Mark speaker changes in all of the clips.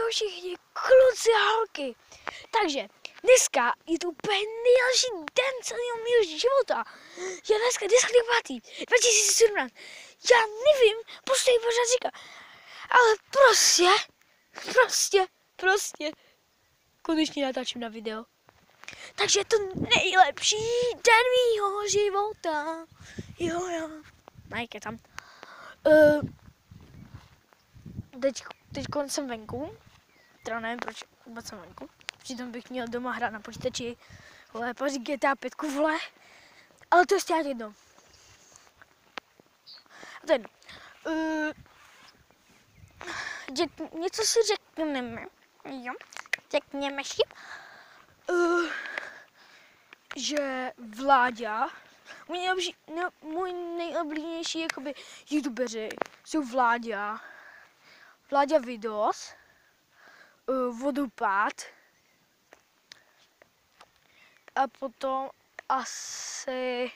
Speaker 1: Čau všichni kluci a holky. Takže dneska je to úplně nejlepší den celého mého života. Já dneska 10.5. 2017. Já nevím, proč to pořád říká. Ale prostě konečně natáčím na video. Takže je to nejlepší den mýho života. Jo. Majke tam. Teď jsem venku. Teda nevím, proč vůbec jsem venku. Přitom bych měl doma hrát na počítači. Vole, paří GTA 5, vole. Ale to je stejně jedno. Něco si řekneme. Jo. Řekněme si. Že Vláďa, můj nejoblíbenější jakoby youtubeři jsou Vláďa Videos, Vodopád a potom asi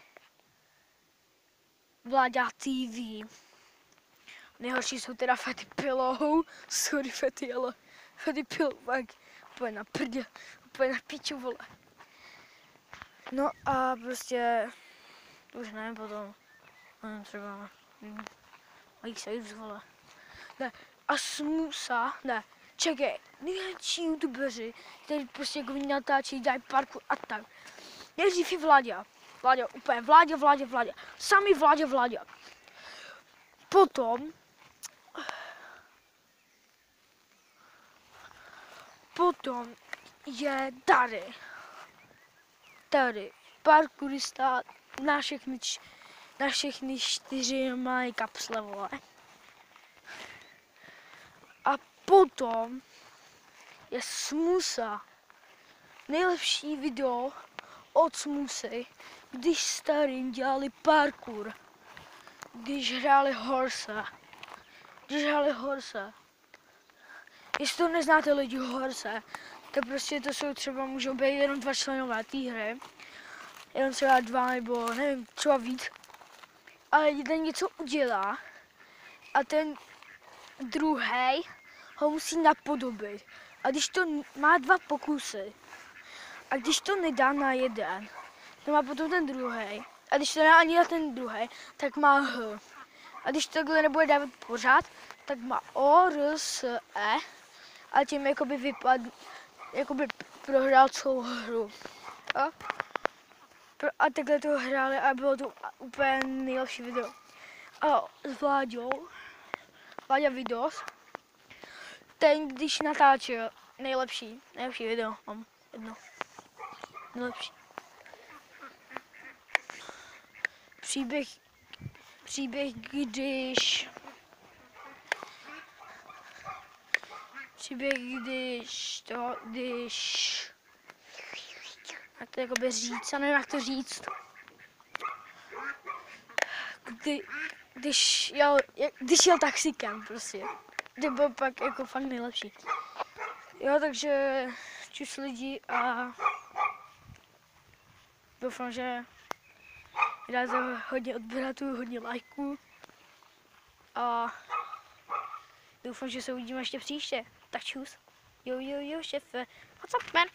Speaker 1: Vláďa TV. Nejhorší jsou teda Fetty Pillow, sorry Fetty, ale Fetty Pillow, tak úplně na prdě, úplně na piču, vole. No a prostě, už nevím potom, třeba, Mike Saves, vole. Ne, a Smusa, ne, čekej, nejlepší youtubeři, kteří prostě jako natáčí, dají parkour a tak. Nejdřív je Vláďa, úplně Vláďa, sami Vláďa. Potom je tady parkourista na všechny 4 mají kapsle, vole. A potom je Smusa. Nejlepší video od Smusy, když starým dělali parkour. Když hráli Horse. Jestli to neznáte lidi Horse, tak prostě to jsou třeba, můžou být jenom 2 členové té hry. Jenom třeba 2 nebo nevím, třeba víc. Ale jeden něco udělá a ten druhý ho musí napodobit. A když to má 2 pokusy, a když to nedá na jeden, to má potom ten druhý. A když to nedá ani na ten druhý, tak má H. A když tohle nebude dávat pořád, tak má O, R, S, E. A tím jakoby prohrál celou hru. A takhle to hráli a bylo to úplně nejlepší video. A s Vláďa Videos, ten když natáčel nejlepší video, mám jedno. Nejlepší. Příběh, když jak to jakoby říct, já nevím, jak to říct. Když jel taxikem, prostě. To bylo pak jako fakt nejlepší. Jo, takže čus lidi a doufám, že dáte hodně odběratů, hodně lajků a doufám, že se uvidíme ještě příště. Tak čus. Jo, šefe. What's up, man?